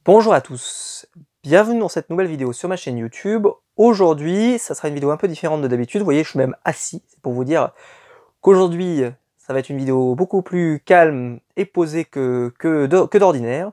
Bonjour à tous, bienvenue dans cette nouvelle vidéo sur ma chaîne YouTube. Aujourd'hui, ça sera une vidéo un peu différente de d'habitude. Vous voyez, je suis même assis, c'est pour vous dire qu'aujourd'hui, ça va être une vidéo beaucoup plus calme et posée que d'ordinaire.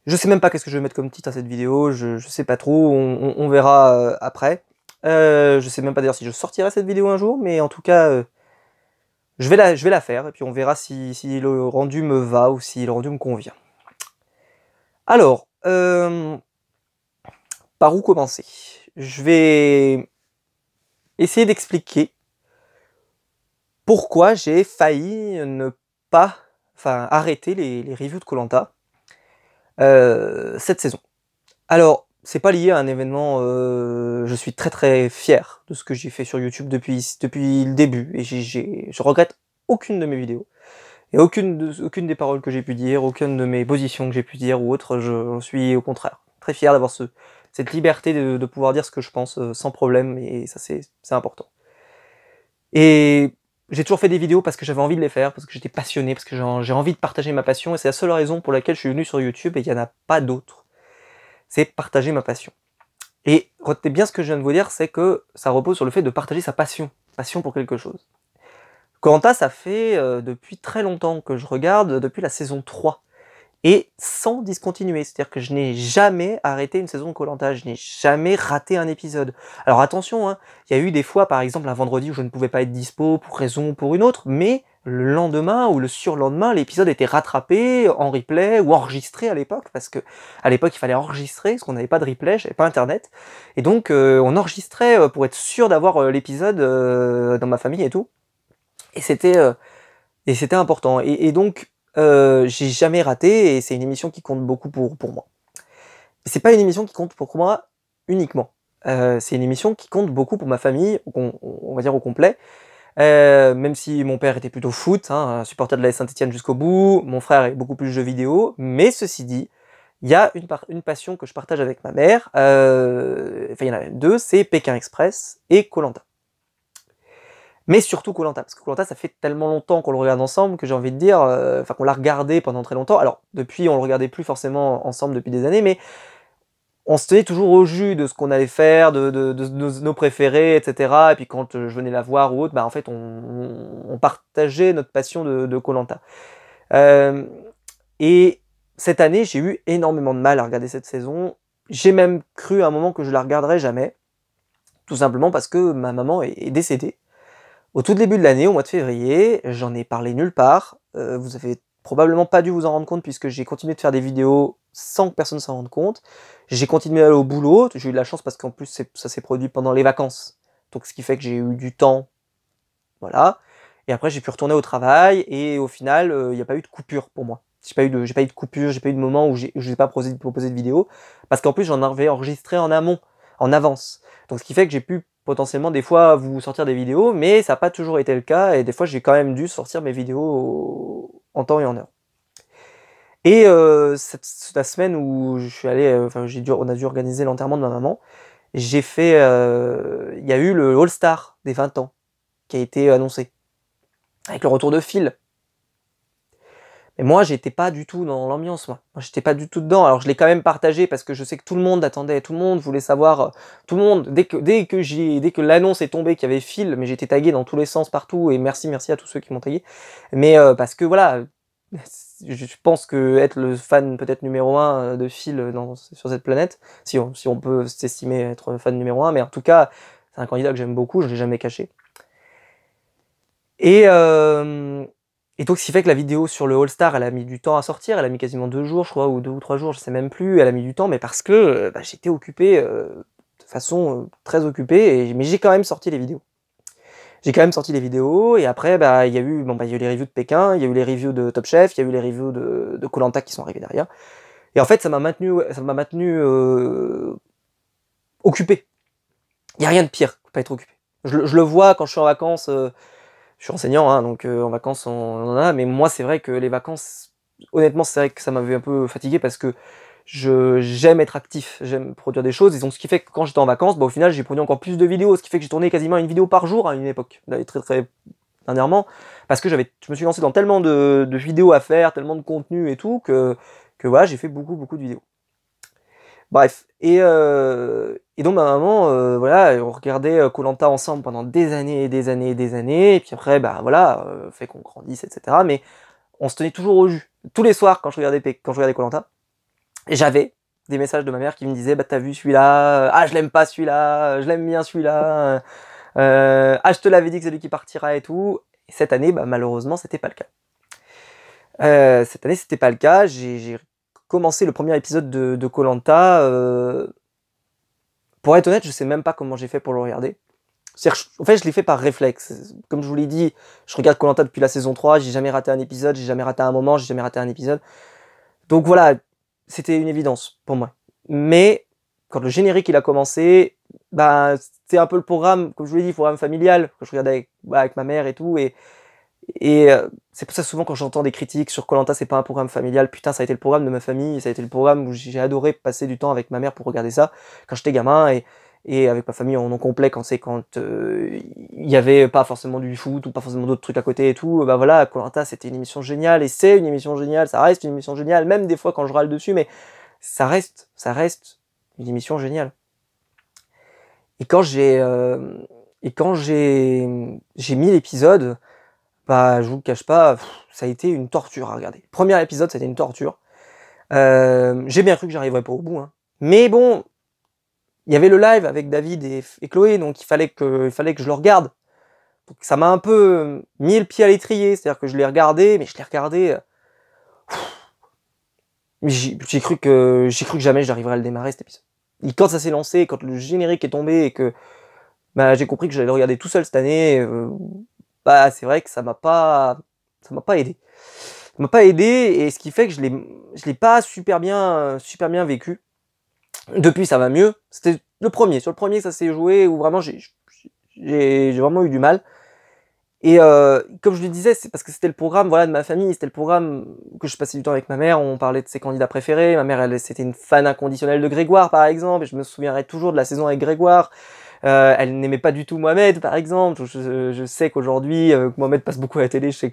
Je sais même pas qu'est-ce que je vais mettre comme titre à cette vidéo, je sais pas trop, on verra après. Je sais même pas d'ailleurs si je sortirai cette vidéo un jour, mais en tout cas, je vais la faire, et puis on verra si le rendu me va ou si le rendu me convient. Alors, par où commencer? Je vais essayer d'expliquer pourquoi j'ai failli ne pas, arrêter les reviews de koh cette saison. Alors, c'est pas lié à un événement, je suis très fier de ce que j'ai fait sur YouTube depuis le début, et je regrette aucune de mes vidéos, et aucune des paroles que j'ai pu dire, aucune de mes positions que j'ai pu dire ou autre, je suis au contraire très fier d'avoir cette liberté de pouvoir dire ce que je pense sans problème, et ça c'est important. Et j'ai toujours fait des vidéos parce que j'avais envie de les faire, parce que j'étais passionné, parce que j'ai envie de partager ma passion, et c'est la seule raison pour laquelle je suis venu sur YouTube, et il n'y en a pas d'autre. C'est partager ma passion. Et retenez bien ce que je viens de vous dire, c'est que ça repose sur le fait de partager sa passion pour quelque chose. Koh Lanta, ça fait depuis très longtemps que je regarde, depuis la saison 3. Et sans discontinuer, c'est-à-dire que je n'ai jamais arrêté une saison de koh Lanta, je n'ai jamais raté un épisode. Alors attention, hein, il y a eu des fois, par exemple un vendredi où je ne pouvais pas être dispo pour raison ou pour une autre, mais le lendemain ou le surlendemain, l'épisode était rattrapé en replay ou enregistré à l'époque, parce que à l'époque il fallait enregistrer, parce qu'on n'avait pas de replay, j'avais pas internet, et donc on enregistrait pour être sûr d'avoir l'épisode dans ma famille et tout, et c'était important. Et donc j'ai jamais raté, et c'est une émission qui compte beaucoup pour moi. C'est pas une émission qui compte pour moi uniquement. C'est une émission qui compte beaucoup pour ma famille, on va dire au complet. Même si mon père était plutôt foot, hein, un supporter de la Saint-Etienne jusqu'au bout, mon frère est beaucoup plus jeux vidéo, mais ceci dit, il y a une passion que je partage avec ma mère, enfin il y en a deux, c'est Pékin Express et koh Lanta. Mais surtout koh Lanta, parce que koh Lanta, ça fait tellement longtemps qu'on le regarde ensemble que j'ai envie de dire, enfin qu'on l'a regardé pendant très longtemps. Alors depuis, on le regardait plus forcément ensemble depuis des années, mais on se tenait toujours au jus de ce qu'on allait faire, de nos préférés, etc. Et puis quand je venais la voir ou autre, bah en fait on partageait notre passion de koh Lanta. Et cette année, j'ai eu énormément de mal à regarder cette saison. J'ai même cru à un moment que je la regarderais jamais, tout simplement parce que ma maman est décédée. Au tout début de l'année, au mois de février, j'en ai parlé nulle part. Vous avez probablement pas dû vous en rendre compte puisque j'ai continué de faire des vidéos sans que personne s'en rende compte. J'ai continué à aller au boulot. J'ai eu de la chance parce qu'en plus ça s'est produit pendant les vacances. Donc ce qui fait que j'ai eu du temps. Voilà. Et après j'ai pu retourner au travail et au final, il n'y a pas eu de coupure pour moi. J'ai pas eu de coupure, j'ai pas eu de moment où je n'ai pas proposé de vidéo. Parce qu'en plus j'en avais enregistré en amont, en avance. Donc ce qui fait que j'ai pu potentiellement des fois vous sortir des vidéos, mais ça n'a pas toujours été le cas, et des fois j'ai quand même dû sortir mes vidéos en temps et en heure. Et la semaine où je suis allé, on a dû organiser l'enterrement de ma maman, j'ai fait, il y a eu le All-Star des 20 ans qui a été annoncé, avec le retour de Phil. Et moi, j'étais pas du tout dans l'ambiance, moi. Moi, j'étais pas du tout dedans. Alors, je l'ai quand même partagé parce que je sais que tout le monde attendait, tout le monde voulait savoir, tout le monde, dès que l'annonce est tombée qu'il y avait Phil, mais j'étais tagué dans tous les sens partout, et merci à tous ceux qui m'ont tagué. Mais parce que voilà, je pense que être le fan peut-être numéro 1 de Phil sur cette planète, si on peut s'estimer être fan numéro 1, mais en tout cas, c'est un candidat que j'aime beaucoup, je l'ai jamais caché. Et donc ce qui fait que la vidéo sur le All-Star, elle a mis du temps à sortir, elle a mis quasiment 2 jours, je crois, ou 2 ou 3 jours, je sais même plus, elle a mis du temps, mais parce que j'étais occupé, de façon très occupée, mais j'ai quand même sorti les vidéos. J'ai quand même sorti les vidéos, et après, il y a eu les reviews de Pékin, il y a eu les reviews de Top Chef, il y a eu les reviews de koh Lanta qui sont arrivés derrière. Et en fait, ça m'a maintenu occupé. Il n'y a rien de pire que pas être occupé. Je le vois quand je suis en vacances. Je suis enseignant, hein, donc en vacances on en a, mais moi c'est vrai que les vacances, honnêtement c'est vrai que ça m'avait un peu fatigué parce que j'aime être actif, j'aime produire des choses, et donc ce qui fait que quand j'étais en vacances, au final j'ai produit encore plus de vidéos, ce qui fait que j'ai tourné quasiment une vidéo par jour à une époque, là, très dernièrement, parce que je me suis lancé dans tellement de vidéos à faire, tellement de contenu et tout, que voilà, j'ai fait beaucoup de vidéos. Bref, et donc ma maman, voilà, on regardait koh ensemble pendant des années et des années et des années, et puis après, bah voilà, fait qu'on grandisse, etc. Mais on se tenait toujours au jus. Tous les soirs, quand je regardais koh j'avais des messages de ma mère qui me disaient, bah t'as vu celui-là, ah je l'aime pas celui-là, je l'aime bien celui-là, ah je te l'avais dit que c'est lui qui partira et tout. Et cette année, bah malheureusement, c'était pas le cas. Cette année, c'était pas le cas. J'ai commencé le premier épisode de koh pour être honnête, je sais même pas comment j'ai fait pour le regarder. En fait, je l'ai fait par réflexe. Comme je vous l'ai dit, je regarde koh depuis la saison 3, j'ai jamais raté un épisode, j'ai jamais raté un moment, j'ai jamais raté un épisode. Donc voilà, c'était une évidence pour moi. Mais quand le générique il a commencé, bah c'est un peu le programme, comme je vous l'ai dit, programme familial que je regardais avec ma mère et tout. Et c'est pour ça souvent quand j'entends des critiques sur koh c'est pas un programme familial, putain ça a été le programme de ma famille, ça a été le programme où j'ai adoré passer du temps avec ma mère pour regarder ça quand j'étais gamin et avec ma famille en non complet quand il y avait pas forcément du foot ou pas forcément d'autres trucs à côté et tout. Bah voilà, koh c'était une émission géniale et c'est une émission géniale, ça reste une émission géniale, même des fois quand je râle dessus, mais ça reste une émission géniale. Et quand j'ai mis l'épisode, bah je vous le cache pas, ça a été une torture à regarder. Premier épisode, c'était une torture. J'ai bien cru que j'arriverais pas au bout, hein. Mais bon, il y avait le live avec David et Chloé, donc il fallait que je le regarde. Donc ça m'a un peu mis le pied à l'étrier, c'est-à-dire que je l'ai regardé, mais je l'ai regardé. J'ai cru que jamais j'arriverais à le démarrer cet épisode. Et quand ça s'est lancé, quand le générique est tombé et que bah, j'ai compris que j'allais le regarder tout seul cette année, bah c'est vrai que ça m'a pas aidé. Ça m'a pas aidé, et ce qui fait que je l'ai pas super bien vécu. Depuis ça va mieux. C'était le premier, sur le premier que ça s'est joué où vraiment j'ai vraiment eu du mal. Et comme je le disais, c'est parce que c'était le programme, voilà, de ma famille, c'était le programme que je passais du temps avec ma mère, on parlait de ses candidats préférés. Ma mère, elle, c'était une fan inconditionnelle de Grégoire, par exemple, et je me souviendrai toujours de la saison avec Grégoire. Elle n'aimait pas du tout Mohamed, par exemple. Je sais qu'aujourd'hui, Mohamed passe beaucoup à la télé, je sais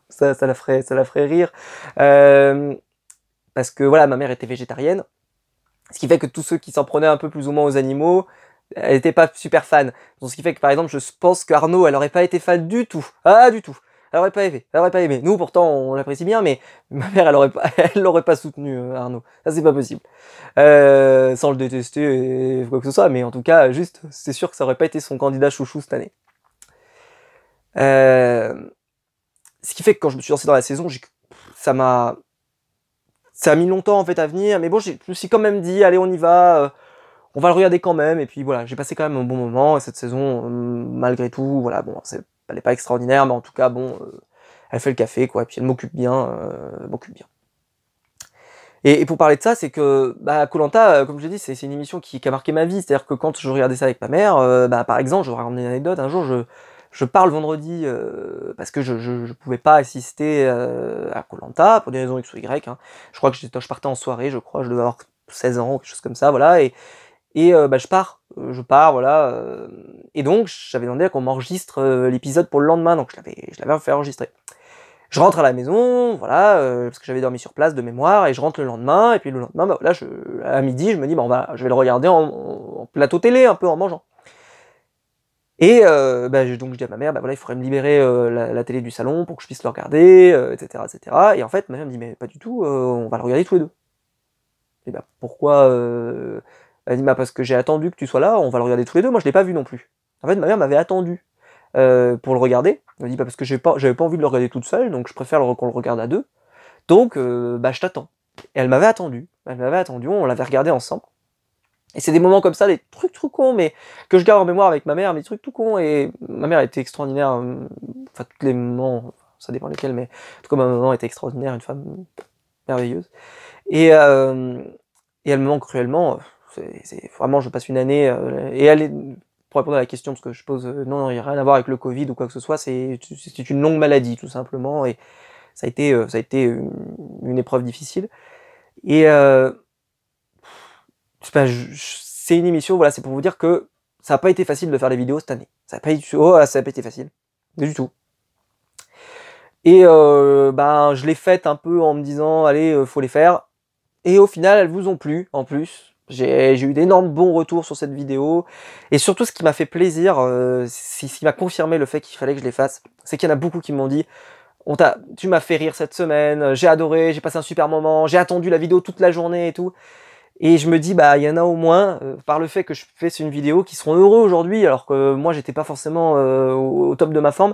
ça la ferait rire. Parce que voilà, ma mère était végétarienne. Ce qui fait que tous ceux qui s'en prenaient un peu plus ou moins aux animaux, elle était pas super fan. Donc ce qui fait que par exemple, je pense qu'Arnaud, elle aurait pas été fan du tout. Ah, du tout. Elle aurait pas aimé. Elle aurait pas aimé. Nous, pourtant, on l'apprécie bien, mais ma mère, elle l'aurait pas soutenu, Arnaud. Ça, c'est pas possible. Sans le détester et quoi que ce soit, mais en tout cas, juste, c'est sûr que ça aurait pas été son candidat chouchou cette année. Ce qui fait que quand je me suis lancé dans la saison, ça a mis longtemps en fait à venir, mais bon, je me suis quand même dit, allez, on y va. On va le regarder quand même, et puis voilà, j'ai passé quand même un bon moment, et cette saison, malgré tout, voilà, bon, elle est pas extraordinaire, mais en tout cas, bon, elle fait le café, quoi, et puis elle m'occupe bien, Et pour parler de ça, c'est que, bah, koh comme je l'ai dit, c'est une émission qui a marqué ma vie, c'est-à-dire que quand je regardais ça avec ma mère, bah, par exemple, je vais raconter une anecdote, un jour, je pars le vendredi, parce que je pouvais pas assister à koh pour des raisons X ou Y, hein. Je crois que je partais en soirée, je crois, je devais avoir 16 ans, quelque chose comme ça, voilà, et bah, je pars, voilà. Et donc, j'avais demandé qu'on m'enregistre l'épisode pour le lendemain, donc je l'avais fait enregistrer. Je rentre à la maison, voilà, parce que j'avais dormi sur place de mémoire, et je rentre le lendemain, et puis le lendemain, bah, voilà, à midi, je me dis, bah, je vais le regarder en plateau télé, un peu en mangeant. Et bah, donc je dis à ma mère, bah voilà, il faudrait me libérer la télé du salon pour que je puisse le regarder, etc., etc. Et en fait, ma mère me dit, mais pas du tout, on va le regarder tous les deux. Et bah pourquoi Elle dit, bah parce que j'ai attendu que tu sois là, on va le regarder tous les deux, moi je l'ai pas vu non plus. En fait, ma mère m'avait attendu pour le regarder. Elle me dit, bah parce que j'avais pas envie de le regarder toute seule, donc je préfère qu'on le regarde à deux. Donc, bah je t'attends. Et elle m'avait attendu, on l'avait regardé ensemble. Et c'est des moments comme ça, des trucs tout cons, mais que je garde en mémoire avec ma mère, des trucs tout cons, et ma mère était extraordinaire, enfin tous les moments, ça dépend lesquels, mais en tout cas ma maman était extraordinaire, une femme merveilleuse. Et elle me manque cruellement. Vraiment, je passe une année et elle est, pour répondre à la question, parce que je pose, non, il n'y a rien à voir avec le Covid ou quoi que ce soit, c'est une longue maladie tout simplement, et ça a été une épreuve difficile. Et c'est une émission, voilà, c'est pour vous dire que ça n'a pas été facile de faire des vidéos cette année. Ça n'a pas été facile, du tout. Et ben je l'ai faite un peu en me disant, allez, faut les faire. Et au final, elles vous ont plu, en plus. J'ai eu d'énormes bons retours sur cette vidéo, et surtout ce qui m'a fait plaisir, ce qui m'a confirmé le fait qu'il fallait que je les fasse, c'est qu'il y en a beaucoup qui m'ont dit: tu m'as fait rire cette semaine, j'ai adoré, j'ai passé un super moment, j'ai attendu la vidéo toute la journée et tout. Et je me dis, bah, il y en a au moins, par le fait que je fais une vidéo, qui seront heureux aujourd'hui, alors que moi, j'étais pas forcément au top de ma forme.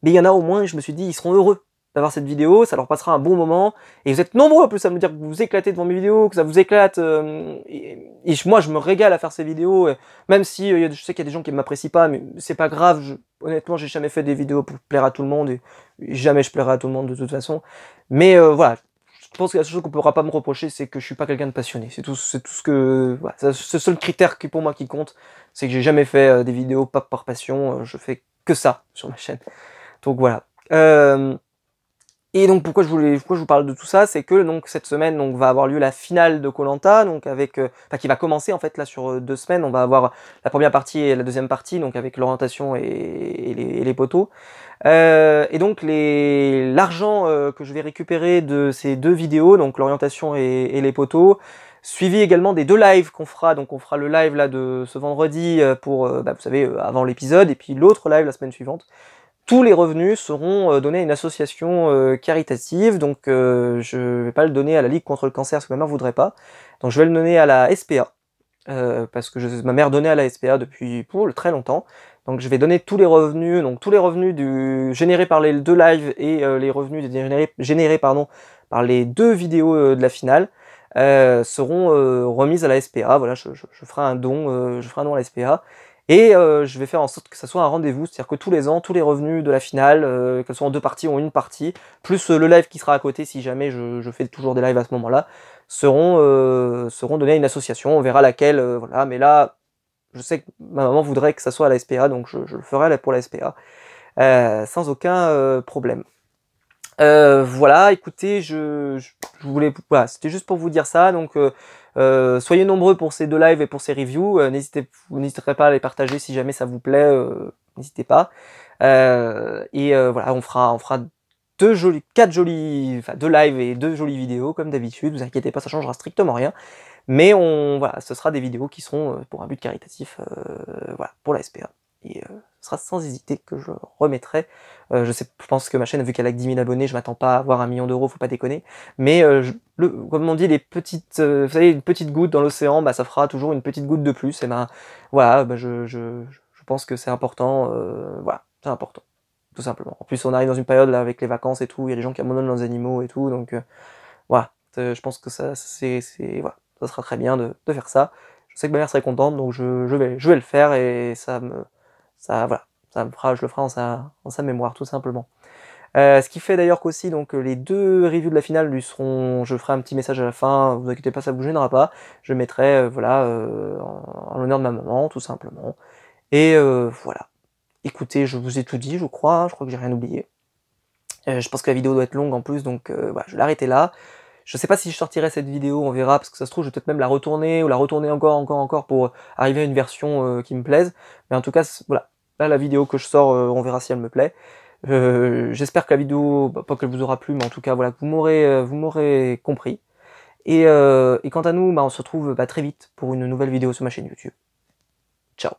Mais il y en a au moins, et je me suis dit, ils seront heureux d'avoir cette vidéo, ça leur passera un bon moment. Et vous êtes nombreux en plus à me dire que vous vous éclatez devant mes vidéos, que ça vous éclate. Moi, je me régale à faire ces vidéos, même si je sais qu'il y a des gens qui ne m'apprécient pas, mais c'est pas grave. Honnêtement, j'ai jamais fait des vidéos pour plaire à tout le monde, et jamais je plairai à tout le monde de toute façon. Mais voilà. Je pense que la seule chose qu'on ne pourra pas me reprocher, c'est que je suis pas quelqu'un de passionné. C'est tout ce que... Voilà, c'est le seul critère qui pour moi qui compte, c'est que j'ai jamais fait des vidéos pas par passion, je fais que ça sur ma chaîne. Donc voilà. Et donc pourquoi je vous parle de tout ça, c'est que donc cette semaine donc va avoir lieu la finale de Koh-Lanta, donc avec qui va commencer en fait là sur 2 semaines. On va avoir la première partie et la deuxième partie, donc avec l'orientation et les poteaux. Et donc l'argent que je vais récupérer de ces 2 vidéos, donc l'orientation et les poteaux, suivi également des 2 lives qu'on fera. Donc on fera le live là de ce vendredi pour vous savez avant l'épisode, et puis l'autre live la semaine suivante. Tous les revenus seront donnés à une association caritative, donc je vais pas le donner à la Ligue contre le cancer parce que ma mère voudrait pas. Donc je vais le donner à la SPA, parce que ma mère donnait à la SPA depuis pour très longtemps. Donc je vais donner tous les revenus, générés par les 2 lives et les revenus générés par les 2 vidéos de la finale seront remises à la SPA. Voilà, je ferai un don, à la SPA. Et je vais faire en sorte que ça soit un rendez-vous, c'est-à-dire que tous les ans, tous les revenus de la finale, qu'elles soient en 2 parties ou en une partie, plus le live qui sera à côté si jamais je fais toujours des lives à ce moment-là, seront donnés à une association. On verra laquelle, voilà. Mais là, je sais que ma maman voudrait que ça soit à la SPA, donc je le ferai pour la SPA, sans aucun problème. Voilà, écoutez, je voulais, voilà, c'était juste pour vous dire ça. Donc soyez nombreux pour ces 2 lives et pour ces reviews. Vous n'hésiterez pas à les partager si jamais ça vous plaît. N'hésitez pas. Voilà, on fera 2 lives et 2 jolies vidéos comme d'habitude. Vous inquiétez pas, ça changera strictement rien. Mais voilà, ce sera des vidéos qui seront pour un but caritatif, voilà, pour la SPA. Et ce sera sans hésiter que je remettrai. Je pense que ma chaîne, vu qu'elle a que 10 000 abonnés, je m'attends pas à avoir 1 million d'euros, faut pas déconner. Mais comme on dit, vous savez, une petite goutte dans l'océan, bah, ça fera toujours une petite goutte de plus. Et ben voilà, bah, je pense que c'est important. Voilà, c'est important, tout simplement. En plus, on arrive dans une période là avec les vacances et tout, il y a des gens qui abandonnent leurs animaux et tout, donc voilà. Je pense que voilà, ça sera très bien de faire ça. Je sais que ma mère serait contente, donc je vais le faire, et voilà, je le ferai en sa mémoire, tout simplement. Ce qui fait d'ailleurs qu'aussi, donc les 2 reviews de la finale je ferai un petit message à la fin, vous inquiétez pas, ça vous gênera pas. Je mettrai, voilà, en l'honneur de ma maman, tout simplement. Et voilà. Écoutez, je vous ai tout dit, je crois que j'ai rien oublié. Je pense que la vidéo doit être longue en plus, donc voilà, je vais l'arrêter là. Je sais pas si je sortirai cette vidéo, on verra, parce que ça se trouve, je vais peut-être même la retourner, ou la retourner encore pour arriver à une version qui me plaise. Mais en tout cas, voilà. Là, la vidéo que je sors, on verra si elle me plaît. J'espère que la vidéo, pas qu'elle vous aura plu, mais en tout cas, voilà, que vous m'aurez compris. Et quant à nous, on se retrouve très vite pour une nouvelle vidéo sur ma chaîne YouTube. Ciao.